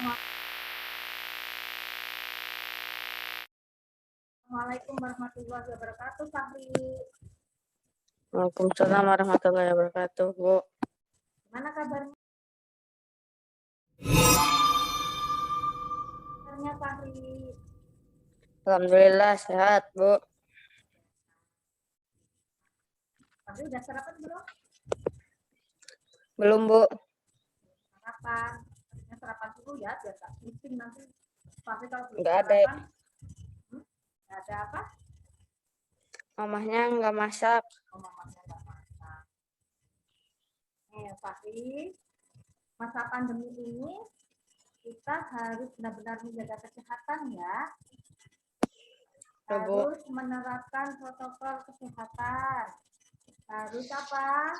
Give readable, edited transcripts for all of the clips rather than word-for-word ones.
Assalamualaikum warahmatullahi wabarakatuh, Fahri. Waalaikumsalam warahmatullahi wabarakatuh, Bu. Gimana kabarnya? Fahri? Alhamdulillah sehat, Bu. Fahri udah sarapan belum? Belum, Bu. Sarapan. Harusnya sarapan dulu ya, biar tak pusing nanti. Fahri kalau belum Nggak ada. sarapan, nggak ada apa? Mamahnya nggak masak. Oh, mamanya nggak masak. Fahri, masa pandemi ini kita harus benar-benar menjaga kesehatan ya. Harus menerapkan protokol kesehatan. Harus apa?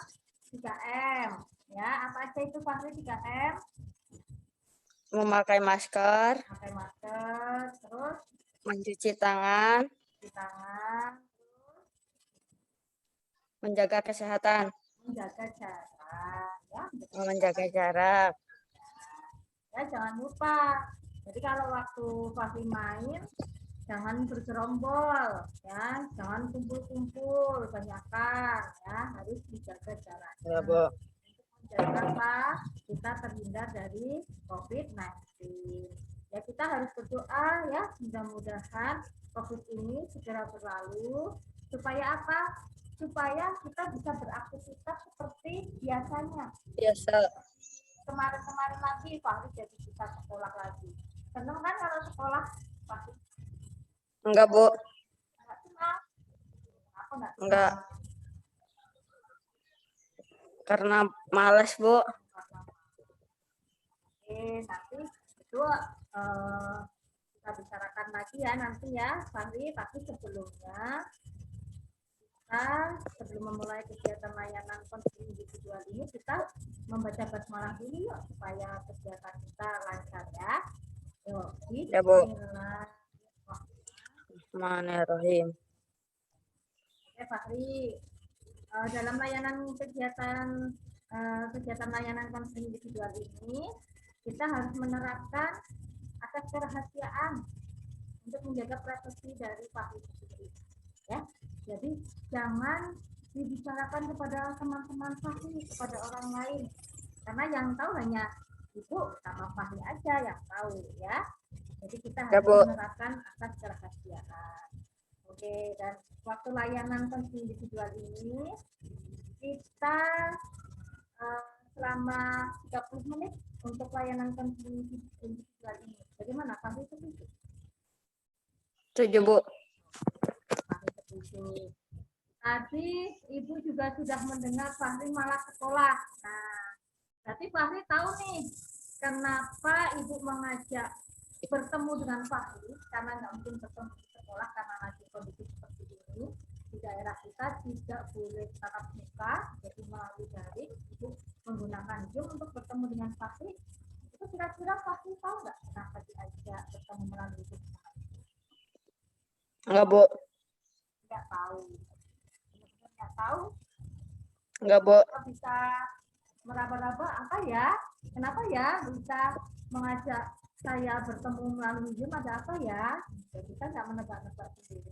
3M. Ya, apa aja itu Fahri 3M? Memakai masker. Pakai masker, terus Mencuci tangan. terus Menjaga kesehatan. menjaga jarak. Ya, Menjaga jarak. Ya, jangan lupa. Jadi kalau waktu Fahri main, jangan bergerombol, ya, jangan kumpul-kumpul banyakan, ya, harus dijaga jaraknya. Ya, Bu. Menjaga apa? Kita terhindar dari COVID-19. Ya, kita harus berdoa ya, mudah-mudahan COVID ini segera berlalu supaya apa? Supaya kita bisa beraktivitas seperti biasanya. Biasa. Kemarin-kemarin lagi Fahri jadi bisa sekolah lagi. Seneng kan kalau sekolah Fahri? Enggak, Bu. Enggak senang. Aku enggak senang. Enggak. Karena malas, Bu. Oke, nanti itu kita bicarakan lagi ya nanti ya Fahri, tapi sebelumnya sebelum memulai kegiatan layanan konseling individual ini kita membaca basmalah dulu yuk supaya kegiatan kita lancar ya. Yuk, Ya, Bu. Bismillahirrahmanirrahim. Oke Fahri, dalam layanan kegiatan layanan konseling individual ini kita harus menerapkan asas kerahasiaan untuk menjaga privasi dari Fahri sendiri. Ya, jadi jangan dibicarakan kepada teman-teman Fahri, kepada orang lain, karena yang tahu hanya Ibu sama Fahri aja yang tahu ya. Jadi kita harus menerapkan asas kerahasiaan. Oke, dan waktu layanan konseling individual ini kita selama 30 menit untuk layanan konseling individual ini. Bagaimana Fahri setuju? Setuju, Bu. Fahri setuju. Tadi Ibu juga sudah mendengar Fahri malah sekolah. Nah, berarti Fahri tahu nih kenapa Ibu mengajak bertemu dengan Fahri, karena nggak mungkin bertemu di sekolah karena lagi kondisi seperti ini. Di daerah kita tidak boleh tatap muka, jadi melalui daring. Ibu menggunakan Zoom untuk bertemu dengan Fahri. Itu kira-kira Fahri tahu nggak kenapa diajak bertemu melalui Zoom? Enggak, Bu. Nggak tahu. Nggak tahu? Enggak, Bu. Bisa meraba-raba apa ya? Kenapa ya bisa mengajak saya bertemu melalui Zoom, ada apa ya? Jadi kita nggak menebak-nebak sendiri.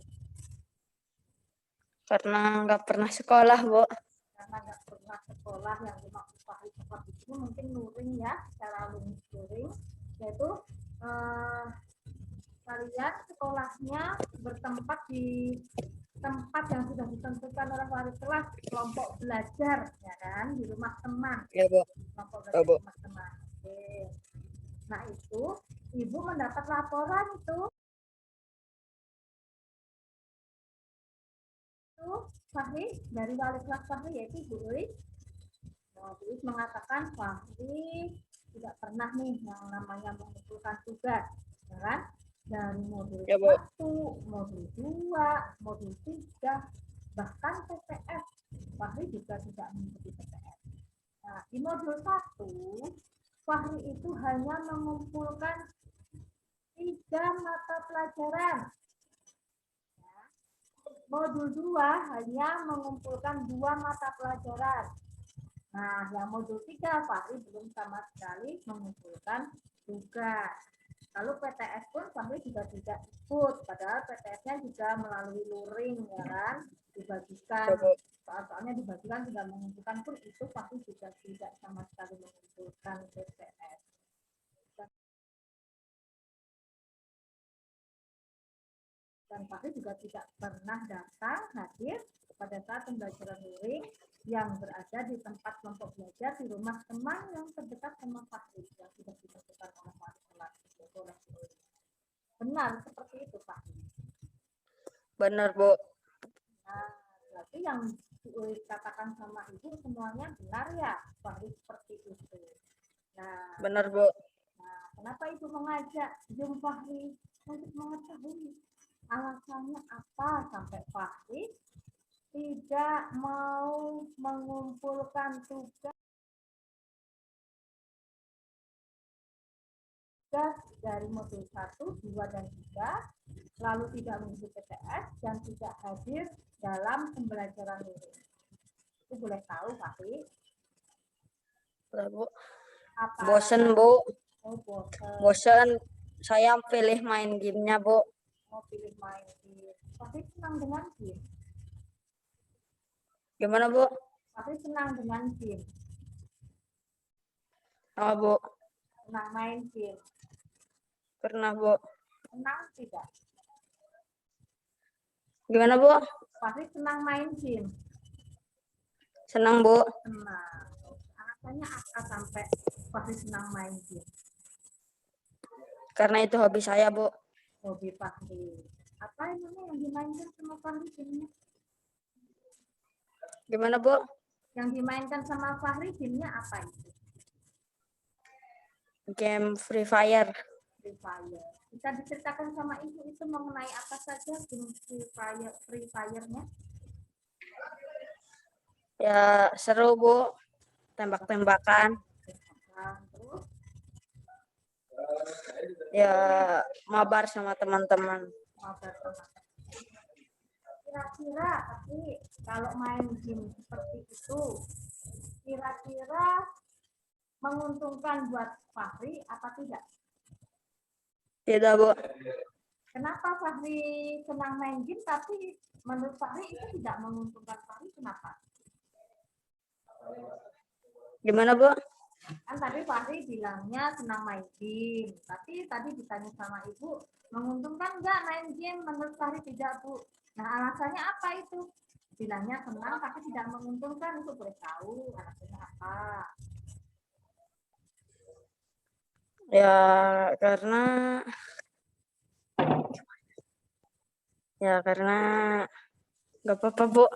Karena nggak pernah sekolah, Bu. Karena nggak pernah sekolah yang dimaksud Fahri seperti itu, mungkin luring ya, secara luring, yaitu kalian sekolahnya bertempat di tempat yang sudah ditentukan oleh wali kelas, kelompok belajar, ya kan, di rumah teman. Ya, Bu. Kelompok belajar di rumah teman. Oke. Nah itu, Ibu mendapat laporan itu Fahri dari wali kelas Fahri, yaitu Bu Uis. Nah, Bu Uis mengatakan Fahri tidak pernah nih yang namanya mengumpulkan tugas, ya kan? Dari modul 1, modul 2, modul 3, bahkan PTS. Fahri juga tidak mengikuti PTS. Nah, di modul 1, Fahri itu hanya mengumpulkan 3 mata pelajaran. Modul 2 hanya mengumpulkan 2 mata pelajaran. Nah, yang modul 3 Fahri belum sama sekali mengumpulkan tugas. Lalu PTS pun Fahri juga tidak ikut, padahal PTS-nya juga melalui luring ya kan, dibagikan. Ya, Bu. Soalnya dibagikan tidak mengumpulkan pun itu Fahri juga tidak sama sekali mengumpulkan PTS. Dan Fahri juga tidak pernah datang hadir pada saat pembelajaran luring yang berada di tempat kelompok belajar di rumah teman yang terdekat sama Fahri yang sudah ditentukan oleh Fahri. Benar seperti itu Fahri. Benar, Bu. Nah, berarti yang dikatakan sama ibu semuanya benar ya Fahri seperti itu. Nah, Benar, Bu. nah, kenapa ibu mengajak Zoom Fahri untuk mengetahui alasannya apa sampai Fahri tidak mau mengumpulkan tugas dari modul 1, 2, dan 3, lalu tidak mengikuti PTS dan tidak hadir dalam pembelajaran luring. Itu boleh tahu Fahri? Lah, Bu. Apa Bosen, Bu. Oh, bosen. Bosen. Saya pilih main gamenya, Bu. Mau pilih main game. Fahri senang dengan game. Gimana, Bu? Fahri senang dengan game. Oh, Bu. Senang main game. Pernah, Bu. Senang tidak? Gimana, Bu? Fahri senang main game. Senang, Bu. Senang. Alasannya apa sampai Fahri senang main game? Karena itu hobi saya, Bu. Hobi Fahri. Apa ini yang dimainkan sama Fahri gamenya? Gimana, Bu? Yang dimainkan sama Fahri gamenya apa itu? Game Free Fire. Free Fire. Bisa diceritakan sama ibu itu mengenai apa saja game Free Fire-nya? Ya, seru, Bu. Tembak-tembakan. Terus Ya, mabar sama teman-teman. kira-kira tapi kalau main game seperti itu kira-kira menguntungkan buat Fahri apa tidak? Tidak, Bu. Kenapa Fahri senang main game tapi menurut Fahri itu tidak menguntungkan Fahri? Kenapa? Gimana, Bu? Kan tadi Fahri bilangnya senang main game, tapi tadi ditanya sama ibu, menguntungkan nggak main game? Menurut Fahri tidak, Bu. Nah, alasannya apa itu? Bilangnya senang tapi tidak menguntungkan, itu boleh tahu alasannya apa? Ya, karena nggak apa-apa, Bu.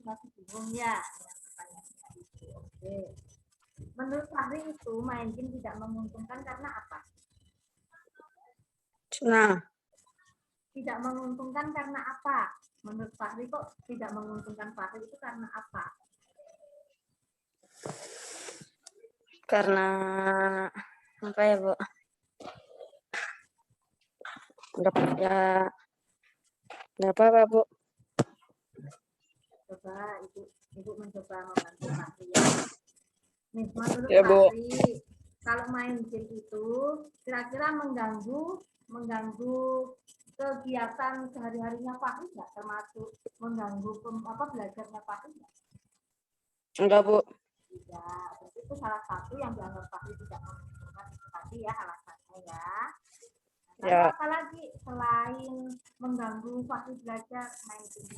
Masih bingung ya dengan pertanyaannya itu. Oke. Menurut Fahri itu main game tidak menguntungkan karena apa? Senang. Tidak menguntungkan karena apa? Menurut Fahri kok tidak menguntungkan Fahri itu karena apa? Karena apa ya, Bu? Nggak apa-apa, Bu. Coba ibu mencoba membantu Fahri ya. Nih, menurut Ya, Bu. Fahri, kalau main game itu kira-kira mengganggu kegiatan sehari-harinya Fahri nggak, termasuk mengganggu belajarnya Fahri nggak? Enggak, Bu. Tidak, berarti itu salah satu yang dianggap Fahri tidak menguntungkan itu tadi ya alasannya ya. Lalu Ya. apa lagi selain mengganggu Fahri belajar main game?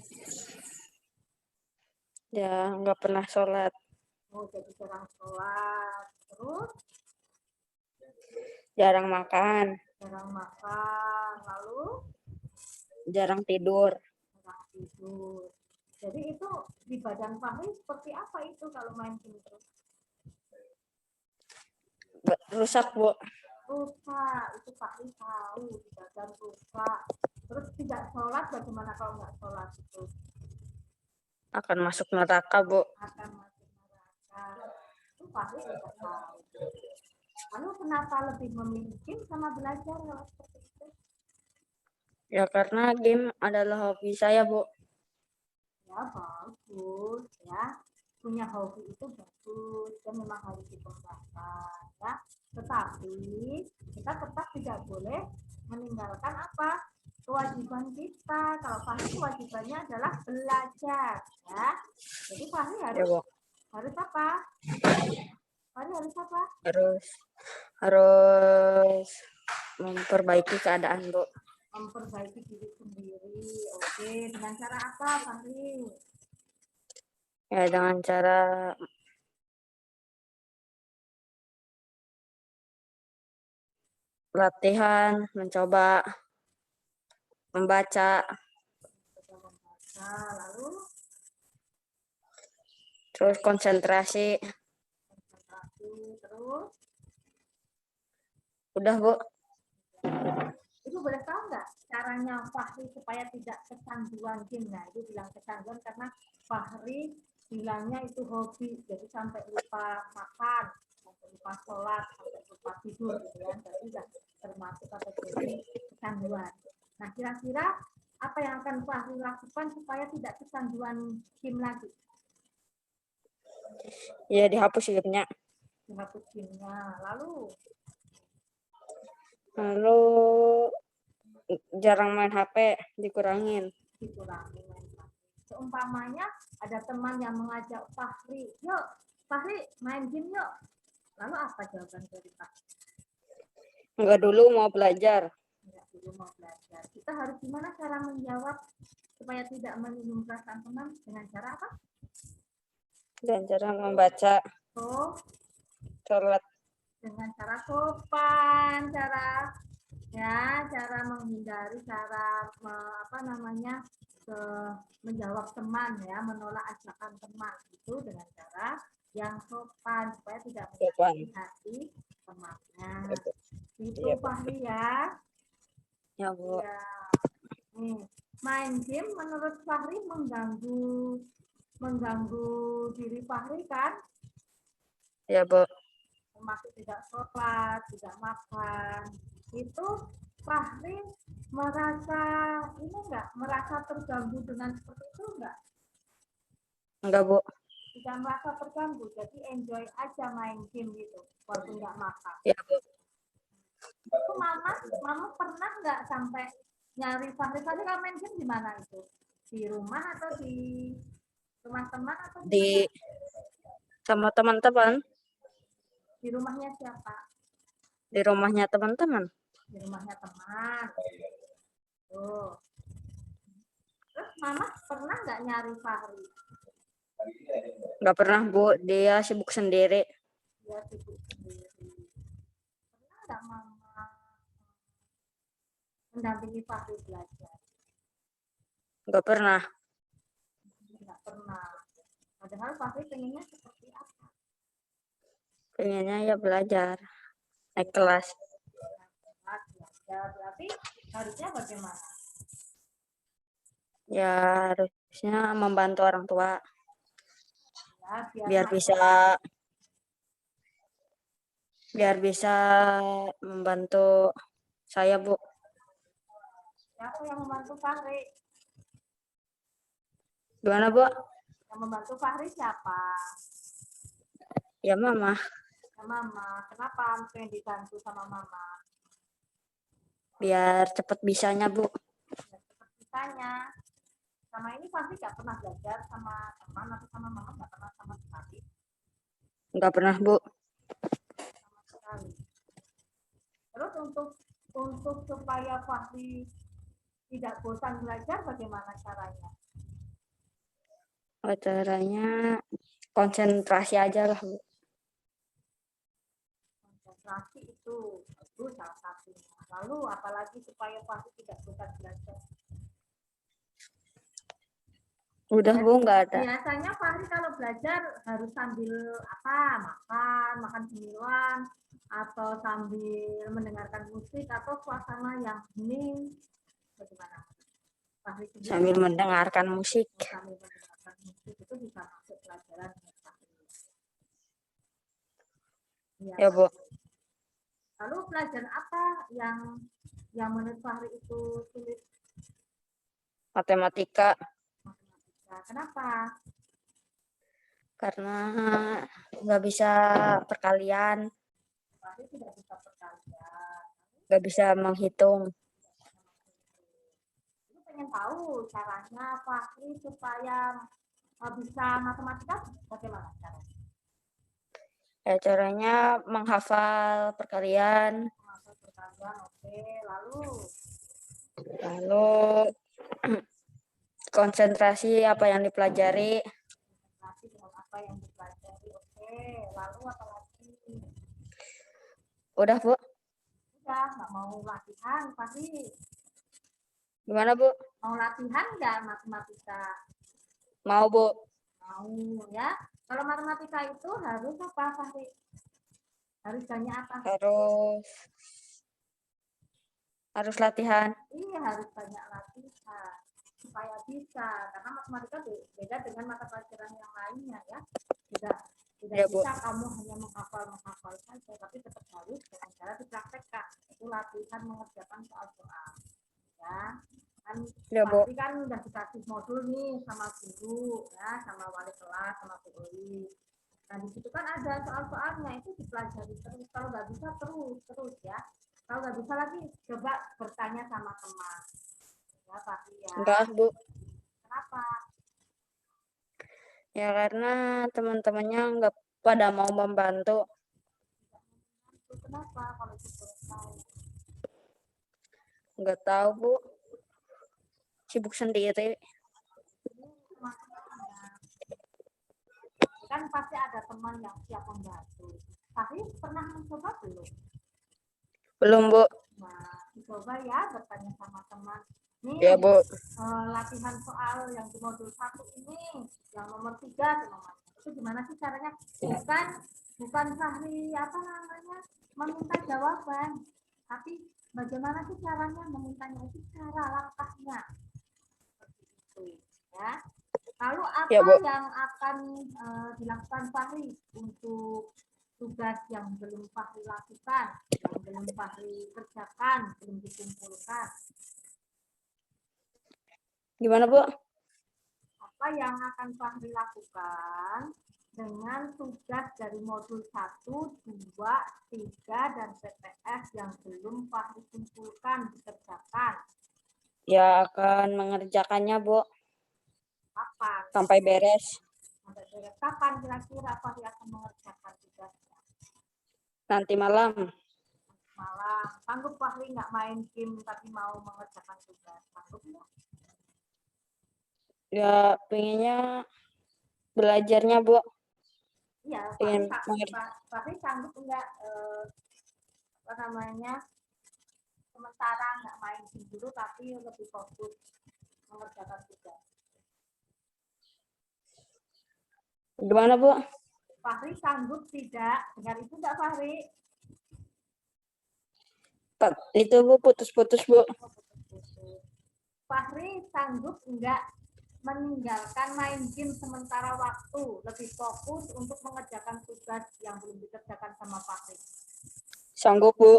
Ya, nggak pernah sholat. Oh, jadi jarang sholat, terus Jarang makan. jarang makan, lalu Jarang tidur. jarang tidur. Jadi itu di badan Fahri seperti apa itu kalau main game terus? Rusak, Bu. Rusak, itu Fahri tahu di badan rusak. Terus tidak sholat, bagaimana kalau nggak sholat itu? Akan masuk neraka, Bu. Akan masuk neraka. Itu Fahri tidak tahu. Lalu kenapa lebih memilih game sama belajar kalau seperti itu? Ya, karena game adalah hobi saya, Bu. Ya bagus ya. Punya hobi itu bagus dan memang harus dikembangkan ya. Tetapi kita tetap tidak boleh meninggalkan apa? Kewajiban kita. Kalau Fahri kewajibannya adalah belajar, ya. Jadi Fahri Ya, Bu. harus apa? Fahri harus apa? Harus memperbaiki keadaan, Bu. Memperbaiki diri sendiri. Oke, dengan cara apa, Fahri? Ya, dengan cara latihan, mencoba membaca, Coba membaca, lalu terus konsentrasi. konsentrasi, terus Udah, Bu. Ibu boleh tahu nggak caranya Fahri supaya tidak kecanduan game? Nah, itu bilang kecanduan karena Fahri bilangnya itu hobi, jadi sampai lupa makan, sampai lupa sholat, sampai lupa tidur, gitu ya. Jadi sudah termasuk kategori kecanduan. Nah, kira-kira apa yang akan Fahri lakukan supaya tidak kecanduan game lagi? Ya, dihapus gamenya. Dihapus gamenya, lalu Jarang main HP, dikurangin. dikurangi main HP. Seumpamanya ada teman yang mengajak Fahri, yuk Fahri main game yuk. Lalu apa jawaban dari Fahri? Enggak, dulu mau belajar. Enggak, dulu mau belajar. Kita harus gimana cara menjawab supaya tidak menyinggung perasaan teman? Dengan cara apa? Dan cara membaca, So, sholat. dengan cara sopan, cara menghindari, menjawab teman, ya, menolak ajakan teman itu dengan cara yang sopan supaya tidak menyakiti hati temannya. Itu Iya, Fahri, ya. Ya, Bu. Ya. Nih, main game menurut Fahri mengganggu diri Fahri kan? Ya, Bu. Termasuk tidak sholat, tidak makan. Itu Fahri merasa terganggu dengan seperti itu enggak? Enggak, Bu. Tidak merasa terganggu, jadi enjoy aja main game gitu, walaupun nggak makan. Ya, Bu. Itu mama pernah nggak sampai nyari Fahri kalau main game di mana itu? Di rumah atau di rumah teman atau Di sama teman-teman, di rumahnya siapa? di rumahnya teman-teman. Di rumahnya teman. Tuh. Terus mama pernah nggak nyari Fahri? Enggak pernah, Bu. Dia sibuk sendiri. Dia sibuk sendiri. Pernah nggak mama mendampingi Fahri belajar? Enggak pernah. Nggak pernah. Padahal Fahri pengennya seperti apa? Pengennya ya belajar, naik kelas. Belajar, berarti harusnya bagaimana? Ya, harusnya membantu orang tua Ya, biar bisa membantu saya, Bu. Siapa yang membantu Fahri? Gimana, Bu? Yang membantu Fahri siapa? Ya, Mama. Ya, Mama. Kenapa pengen dibantu sama Mama? Biar cepat bisanya, Bu. Ya, seperti tanya. Sama ini Fahri nggak pernah belajar sama teman atau sama Mama, nggak pernah sama sekali. Enggak pernah, Bu. Sama sekali. Terus untuk supaya Fahri tidak bosan belajar, bagaimana caranya? Caranya konsentrasi aja lah, Bu. Konsentrasi itu salah satunya. Lalu apalagi supaya Fahri tidak bosan belajar? Udah, Bu, nggak ada. Biasanya Fahri kalau belajar harus sambil makan cemilan, atau sambil mendengarkan musik, atau suasana yang hening. Bagaimana? Fahri Sambil mendengarkan musik. Sambil mendengarkan musik itu bisa masuk pelajaran Fahri. Ya, Bu. Lalu pelajaran apa yang menurut Fahri itu sulit? Matematika. Kenapa? Karena nggak bisa perkalian. Fahri tidak bisa perkalian. nggak bisa menghitung. Aku pengen tahu caranya Fahri supaya bisa matematika bagaimana caranya? Ya, caranya menghafal perkalian, Masuk perkalian, oke. Lalu lalu konsentrasi apa yang dipelajari. konsentrasi dengan apa yang dipelajari, oke. Lalu apa lagi? Udah, Bu? Udah, nggak mau latihan, Fahri. Gimana, Bu? Mau latihan nggak matematika? Mau, Bu? Mau ya. Kalau matematika itu harus apa, Fahri? Harus banyak apa? Harus latihan. Iya, harus banyak latihan supaya bisa. Karena matematika beda dengan mata pelajaran yang lainnya ya. Tidak tidak Ya, Bu. bisa kamu hanya menghafal saja, tapi tetap harus dengan cara dipraktekkan. Itu latihan mengerjakan soal-soal. Ya, kan Ya, Bu. pasti kan udah dikasih modul nih sama guru ya, sama wali kelas, sama guru. Nah, di situ kan ada soal-soalnya, itu dipelajari terus. Kalau nggak bisa terus ya. Kalau nggak bisa lagi, coba bertanya sama teman. Ya, pasti ya. Enggak, Bu. Kenapa? Ya, karena teman-temannya nggak pada mau membantu. Itu kenapa kalau itu tahu? Nggak tahu, Bu. Sibuk sendiri. Ini teman-temannya. Kan pasti ada teman yang siap membantu. Tapi pernah mencoba belum? Belum, Bu. Nah, coba ya bertanya sama teman. Nih, Ya, Bu. latihan soal yang di modul 1 ini, yang nomor 3 teman-teman. Itu gimana sih caranya? Bukan Fahri apa namanya meminta jawaban, tapi bagaimana sih caranya memintanya, itu cara langkahnya seperti itu ya. Lalu Ya, apa Bu. yang akan dilakukan Fahri untuk tugas yang belum Fahri lakukan, yang belum Fahri kerjakan, belum dikumpulkan? Gimana, Bu? Apa yang akan Fahri lakukan dengan tugas dari modul 1, 2, 3, dan PTS yang belum Fahri kumpulkan, dikerjakan? Ya, akan mengerjakannya, Bu. Kapan? Sampai beres. Sampai beres. Kapan kira-kira Fahri akan mengerjakan tugasnya? Nanti malam. Malam. Sanggup Fahri nggak main game tapi mau mengerjakan tugas? Sanggup nggak? Ya, pengennya belajarnya, Bu. Iya, Pengen Fahri sanggup nggak apa namanya, sementara nggak main game dulu tapi lebih fokus mengerjakan tugas? Gimana, Bu? Fahri sanggup tidak? Dengar itu nggak Fahri? Itu, Bu, putus-putus, Bu. Fahri sanggup nggak meninggalkan main game sementara waktu, lebih fokus untuk mengerjakan tugas yang belum dikerjakan sama Fahri? Sanggup, Bu.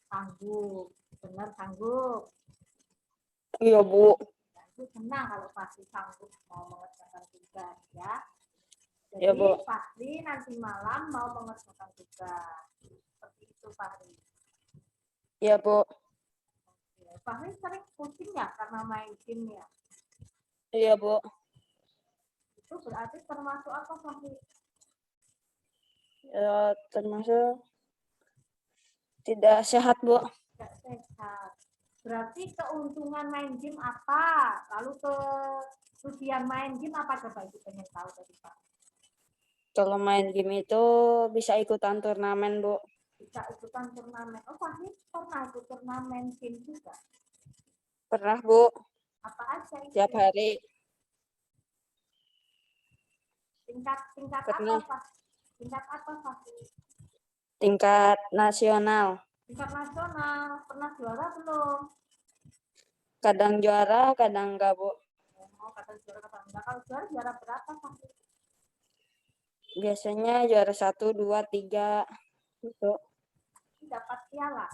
Sanggup. Benar sanggup. Iya, Bu. Nah, itu senang kalau Fahri sanggup mau mengerjakan tugas ya. Jadi Ya, Bu. Fahri nanti malam mau mengerjakan tugas. Seperti itu Fahri. Iya, Bu. Fahri sering pusing ya karena main game ya. Iya, Bu. Itu berarti termasuk apa Fahri? Ya, termasuk tidak sehat, Bu. Tidak sehat. Berarti keuntungan main game apa? Lalu kerugian main game apa, coba itu pengen tahu dari Pak. Kalau main game itu bisa ikutan turnamen, Bu. Bisa ikutan turnamen. Oh, Fahri pernah ikut turnamen game juga? Pernah, Bu. Apa aja itu? Tiap hari. Tingkat Pernah. apa Pak? Tingkat apa Fahri? Tingkat nasional. Tingkat nasional. Pernah juara belum? Kadang juara, kadang enggak, Bu. Oh, kata juara kata enggak. Kalau juara berapa Fahri? Biasanya juara 1, 2, 3. Gitu. Dapat piala?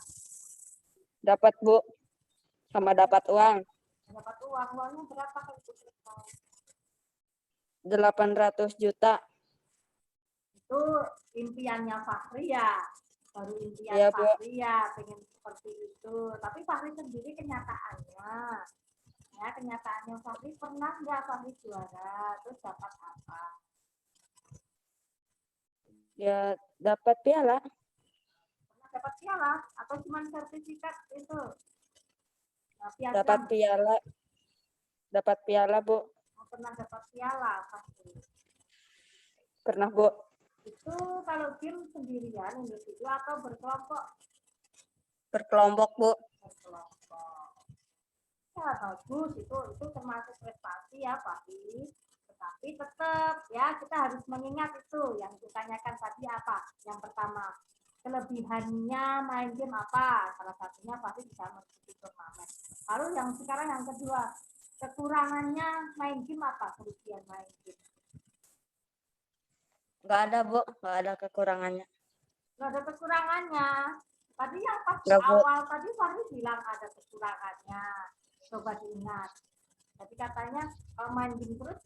Dapat, Bu. Sama dapat uang. Dapat uang. Uangnya berapa kalau itu? 800 juta. Itu impiannya Fahri ya. baru impian Iya, Bu. Fahri ya pengen seperti itu. Tapi Fahri sendiri kenyataannya Fahri pernah nggak Fahri juara terus dapat apa? Ya dapat piala, Pernah dapat piala atau cuma sertifikat itu? Nah, dapat piagam. piala, dapat piala, Bu. Pernah dapat piala Fahri. Pernah, Bu. Itu kalau game sendirian individu atau berkelompok? Berkelompok, Bu. Berkelompok. Ya bagus, itu termasuk prestasi ya Fahri. Tetapi tetap ya kita harus mengingat itu yang ditanyakan tadi apa. Yang pertama, kelebihannya main game apa? Salah satunya Fahri bisa mengikuti turnamen. Lalu yang sekarang yang kedua, kekurangannya main game apa? Kerugian main game. Nggak ada, Bu. Nggak ada kekurangannya. Nggak ada kekurangannya. Tadi yang pas Nggak, Bu. awal tadi Fahri bilang ada kekurangannya. Coba diingat. Jadi katanya kalau main game terus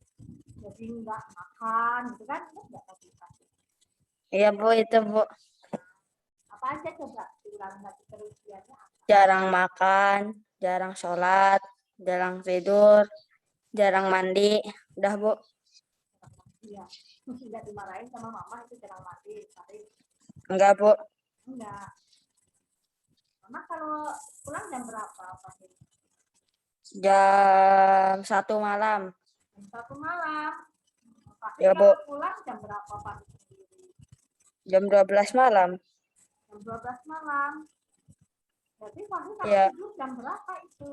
jadi nggak makan gitu kan? Nggak tadi. Iya, Bu, itu, Bu. Apa aja coba diulang lagi kerugiannya apa? Jarang makan, jarang sholat, jarang tidur, jarang mandi. Udah, Bu. Iya, tidak dimarahin sama mama itu jarang mati. Tapi Enggak, Bu. enggak. Mama kalau pulang jam berapa? Pasti Jam 1 malam. jam 1 malam. Pasti Ya, Bu. kalau pulang jam berapa pagi sendiri? Jam 12 malam. Jam 12 malam. Jadi pasti kalau Ya, tidur jam berapa itu?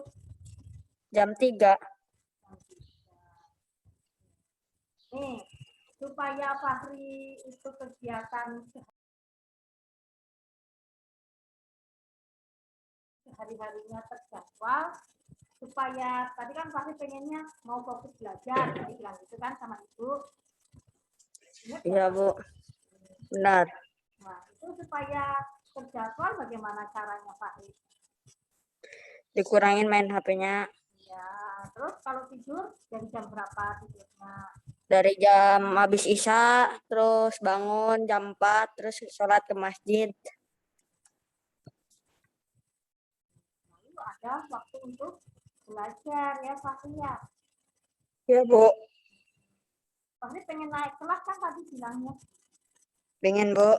jam 3. Jam 3. Nih, supaya Fahri itu kegiatan sehari-harinya terjadwal, supaya tadi kan Fahri pengennya mau fokus belajar, jadi bilang gitu kan sama ibu. Ingat ya, Iya, Bu. Benar. nah, itu supaya terjadwal bagaimana caranya Fahri? Dikurangin main HP-nya. Ya, terus kalau tidur dari jam berapa tidurnya? Dari jam habis Isya, terus bangun jam 4, terus sholat ke masjid. Lalu ada waktu untuk belajar ya Fahri ya. Iya, Bu. Fahri pengen naik kelas kan tadi bilangnya. Pengen, Bu.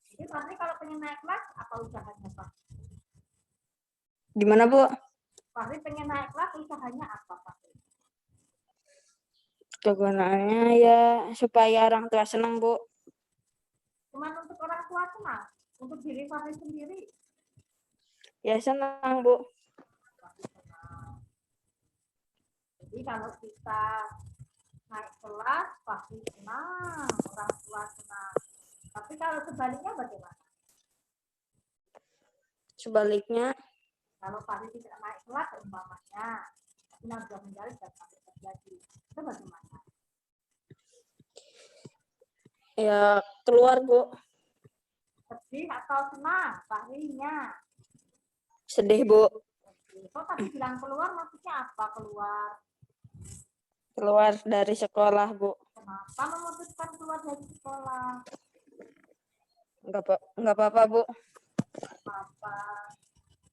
Jadi Fahri kalau pengen naik kelas apa usahanya Pak? Gimana, Bu? Fahri pengen naik kelas usahanya apa Fahri? Kegunaannya ya supaya orang tua senang, Bu. Cuman untuk orang tua senang, untuk diri Fahri sendiri. Ya senang, Bu. Fahri senang. Jadi kalau kita naik kelas pasti senang, orang tua senang. Tapi kalau sebaliknya bagaimana? Sebaliknya, Kalau Fahri tidak naik kelas umpamanya, tapi sudah menjadi dan sampai terjadi, itu bagaimana? ya keluar, Bu. Sedih atau senang Fahrinya? Sedih, Bu. Kok tadi bilang keluar maksudnya apa keluar? Keluar dari sekolah, Bu. Kenapa memutuskan keluar dari sekolah? Enggak apa-apa, Bu. Apa?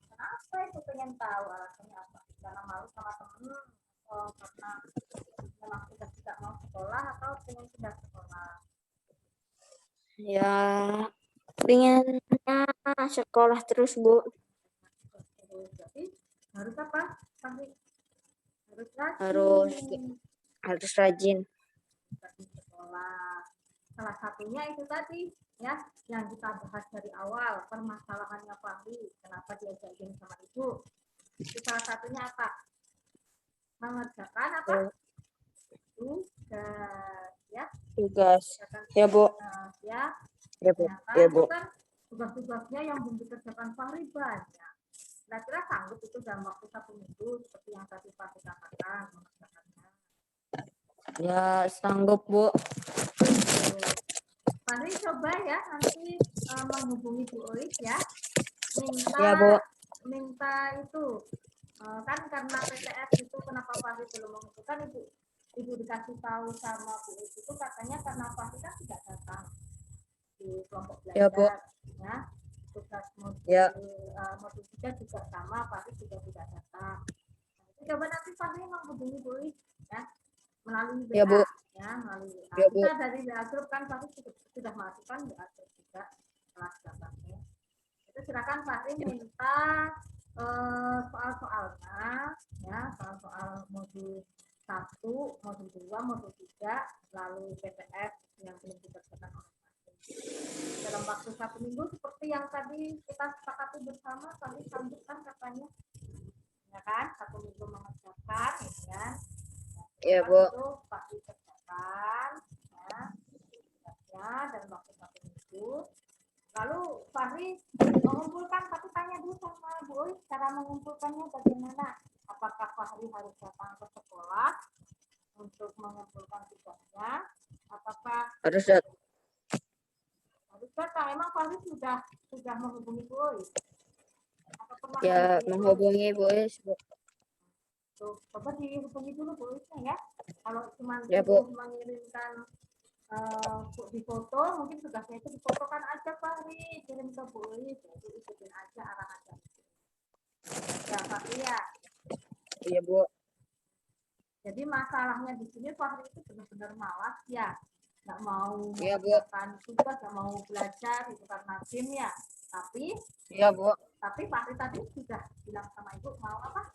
Kenapa itu pengen tahu alasannya apa? Karena malu sama temen, atau karena memang sudah tidak mau sekolah atau pengen sudah sekolah? Ya, pengennya sekolah terus, Bu. Jadi harus apa? Sampai harus Harus rajin harus rajin. di sekolah. Salah satunya itu tadi ya yang kita bahas dari awal permasalahannya Fahri, kenapa dia jadian sama ibu. Itu salah satunya apa? Mengerjakan apa? Tugas ya. Tugas. Mengerjakan Ya, Bu. tugas ya. Ya, Bu. Ternyata Ya, itu Bu. kan tugas-tugasnya yang belum dikerjakan Fahri banyak. Kira-kira sanggup itu dalam waktu 1 minggu seperti yang tadi Fahri katakan mengerjakannya. Ya, sanggup, Bu. Fahri coba ya nanti menghubungi Bu Ois ya, Ya, Bu. minta itu kan karena PTS itu kenapa Fahri belum mengusulkan ibu dikasih tahu sama Bu Ois itu katanya karena Fahri kan tidak datang di di kelompok Ya, Bu. belajar. Ya, tugas modul Ya. modul 3 juga sama, Fahri juga tidak datang. Coba nanti Fahri menghubungi Bu ya melalui WA Ya, Bu. ya, melalui WA. Ya, Bu. Kita dari WA grup kan Fahri sudah masukkan WA grup juga kelas 8 ya. Itu silakan Fahri minta soal-soalnya ya, soal-soal modul 1, modul 2, modul 3, lalu PPS yang belum dikerjakan oleh dalam waktu 1 minggu seperti yang tadi kita sepakati bersama, tadi sambutkan katanya ya kan, 1 minggu mengerjakan ya. Ya, Bu. Itu pasti kerjakan ya dalam waktu 1 minggu. Lalu Fahri mengumpulkan, tapi tanya dulu sama Bu, cara mengumpulkannya bagaimana? Apakah Fahri harus datang ke sekolah untuk mengumpulkan tugasnya? Apakah Harus datang. Emang Fahri sudah menghubungi Bu? Atau pernah Ya, menghubungi Bu. Tuh, coba dihubungi dulu Bu ya. Kalau cuma Ya, Bu. mengirimkan di foto, mungkin tugasnya itu difotokan aja Fahri, kirim ke Bu, jadi ikutin aja arahannya. Ya Fahri ya. Iya, Bu. Jadi masalahnya di sini Fahri itu benar-benar malas ya, nggak mau Iya, Bu. mengerjakan tugas, nggak mau belajar itu karena game ya. Iya, Bu. Tapi Fahri tadi sudah bilang sama Ibu mau apa?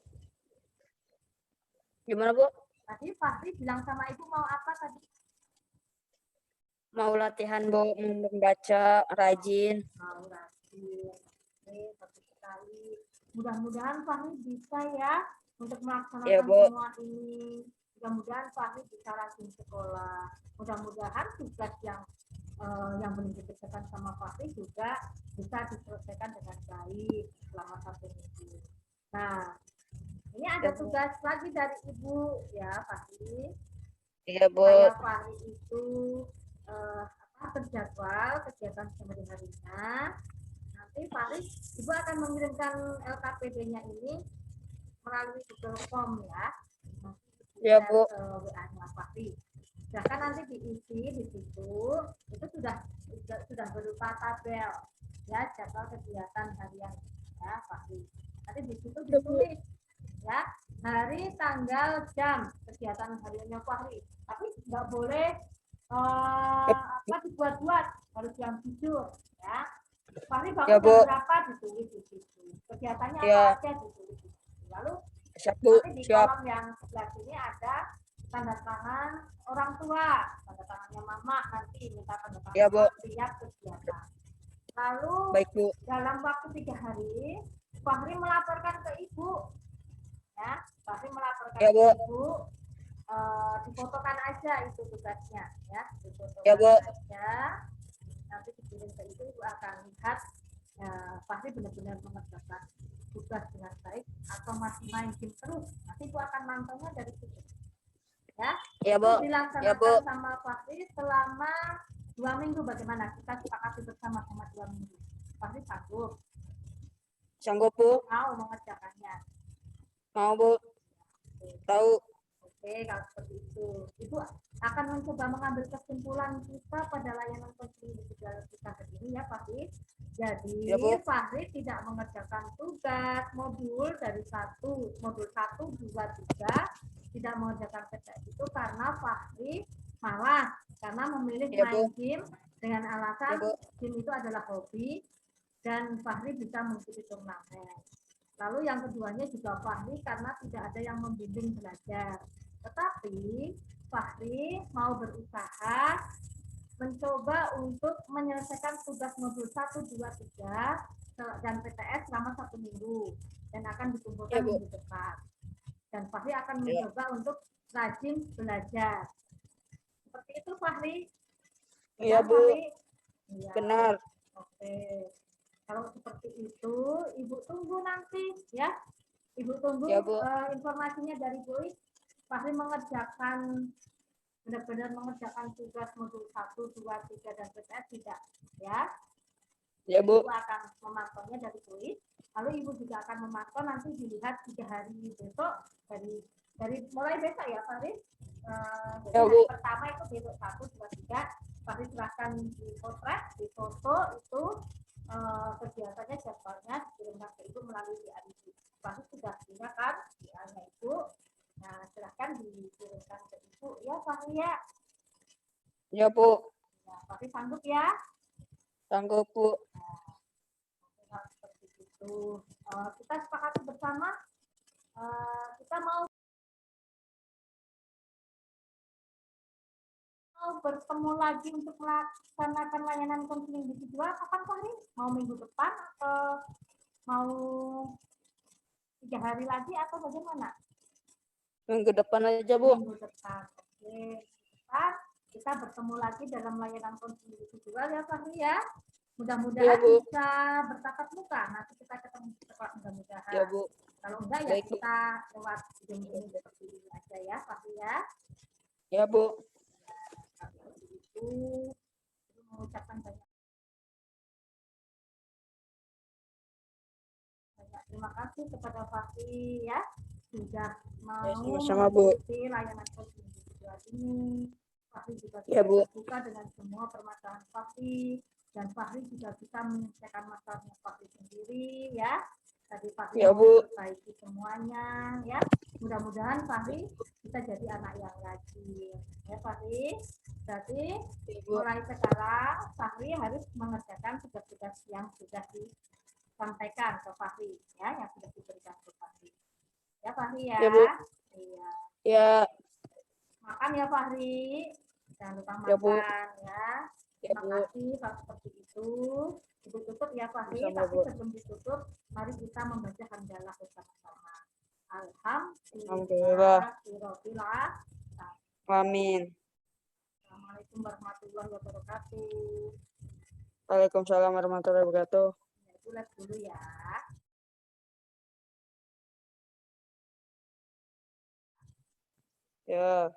Gimana, Bu? Tadi Fahri bilang sama Ibu mau apa tadi? Mau latihan, Bu, membaca rajin. Mau rajin. Oke, bagus sekali. Mudah-mudahan Fahri bisa ya untuk melaksanakan Bu. semua ini. Mudah-mudahan Fahri bisa rajin sekolah. Mudah-mudahan tugas yang belum dikerjakan sama Fahri juga bisa diselesaikan dengan baik selama 1 minggu. Nah, ini ada tugas lagi dari Ibu ya Fahri. Iya, Bu. Saya Fahri itu terjadwal kegiatan sehari-harinya. Nanti Fahri, Ibu akan mengirimkan LKPD-nya ini melalui Google Form ya. Ya, Bu. WA-nya Fahri. Silahkan nanti diisi di situ. Itu sudah berupa tabel ya, jadwal kegiatan harian ya Fahri. Nanti di situ ditulis ya hari, tanggal, jam kegiatan hariannya Fahri. Tapi nggak boleh dibuat-buat, harus yang jujur ya. Fahri bangun jam berapa ditulis di situ. Kegiatannya apa aja ditulis di situ. Lalu nanti di kolom yang sebelah sini ada tanda tangan orang tua, tanda tangannya mama, nanti minta tanda tangan siap kegiatan. Lalu dalam waktu 3 hari Fahri melaporkan ke Ibu ya, Fahri melaporkan ke Ibu, difotokan aja itu tugasnya ya, difotokan aja, nanti dikirim ke Ibu akan lihat Fahri benar-benar mengerjakan tugas dengan baik atau masih main game terus. Nanti Ibu akan mantaunya dari situ ya. Itu dilaksanakan sama Fahri selama 2 minggu. Bagaimana? Kita sepakati bersama sama 2 minggu. Fahri sanggup? Sanggup, Bu. Mau mengerjakannya? Mau, Bu. Tahu. Oke, kalau seperti itu. Ibu akan mencoba mengambil kesimpulan kita pada layanan konseling individual kita hari ini ya, Fahri. Jadi, Fahri tidak mengerjakan tugas modul dari modul 1, 2, 3, tidak mengerjakan PTS itu karena Fahri malas, karena memilih main game dengan alasan game itu adalah hobi dan Fahri bisa mengikuti turnamen. Lalu yang keduanya juga Fahri karena tidak ada yang membimbing belajar. Tetapi Fahri mau berusaha mencoba untuk menyelesaikan tugas modul 1, 2, 3 dan PTS selama 1 minggu dan akan dikumpulkan minggu depan. Dan Fahri akan mencoba untuk rajin belajar. Seperti itu Fahri. Iya, Bu. Ya. Benar. Oke. Kalau seperti itu, Ibu tunggu nanti ya. Ibu tunggu informasinya dari Bu. Fahri mengerjakan benar-benar mengerjakan tugas modul 1, 2, 3 dan PTS tidak ya. Ya, Bu. Ibu akan memantaunya dari Bu. Lalu Ibu juga akan memantau, nanti dilihat 3 hari besok dari mulai besok ya Fahri. Ya, hari Bu. pertama itu besok 1, 2, 3. Fahri silahkan dipotret, difoto itu kegiatannya jadwalnya dikirimkan ke ibu melalui WA ibu. Fahri sudah punya kan WA-nya ibu. Nah, silahkan dikirimkan ke ibu ya Fahri ya. Ya, Bu. Nah, Fahri sanggup ya. Sanggup, Bu. Nah, seperti itu. Kita sepakati bersama. Kita mau bertemu lagi untuk melaksanakan layanan konseling individual kapan Fahri? Mau minggu depan atau mau 3 hari lagi atau bagaimana? Minggu depan aja, Bu. Minggu depan. Oke, depan kita bertemu lagi dalam layanan konseling individual ya Fahri ya. Mudah-mudahan Ya, Bu. bisa bertatap muka. Nanti kita ketemu setelah mudah-mudahan. Ya, Bu. Kalau enggak ya Baik, Bu. kita lewat Zoom ini seperti ini aja ya Fahri ya. Ya, Bu. Seperti itu. Mengucapkan banyak terima kasih kepada Fahri ya sudah mau Ya, sama-sama, Bu. mengikuti layanan konseling individual ini. Fahri juga Ya, Bu. terbuka dengan semua permasalahan Fahri dan Fahri juga bisa menyelesaikan masalahnya Fahri sendiri ya. Tadi Fahri Ya, mau Bu. memperbaiki semuanya ya. Mudah-mudahan Fahri bisa jadi anak yang rajin ya Fahri. Jadi Ya, Bu. mulai sekarang Fahri harus mengerjakan tugas-tugas yang sudah disampaikan ke Fahri ya, yang sudah diberikan ke Fahri. Ya Fahri ya. Ya, Bu. Iya. Ya, Makan ya Fahri. Jangan lupa Ya, Bu. makan ya. Ya, Terima Bu. kasih kalau seperti itu. Ibu tutup ya Fahri, Sama, tapi Bu. sebelum ditutup, mari kita membaca hamdalah bersama-sama. Alhamdulillah. Alhamdulillah. Amin. Assalamualaikum warahmatullahi wabarakatuh. Waalaikumsalam warahmatullahi wabarakatuh. Ya, itu lihat dulu ya. Ya.